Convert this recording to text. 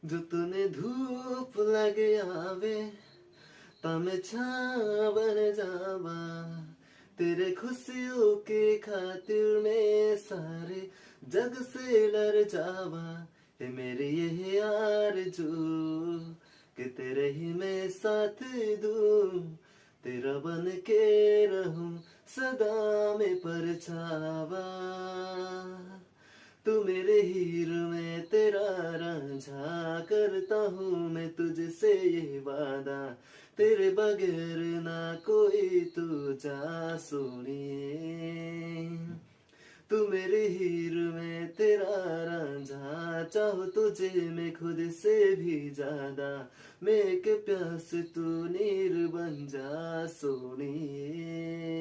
जो तूने धूप लगे आवे तमे छां बन जावा, तेरे खुशियों के खातिर मैं सारे जग से लड़ जावा। है मेरी यही आरज़ू कि तेरे ही मैं साथ दूं, तेरा बन के रहूं सदा में परछावा। तू मेरे हीरो में तेरा रांझा, करता हूँ मैं तुझसे ये वादा, तेरे बगैर ना कोई तू जा सोनिए। तू मेरे हीरो में तेरा रांझा, चाहो तुझे मैं खुद से भी ज्यादा, मैं के प्यास तू नीर बन जा सोनिए।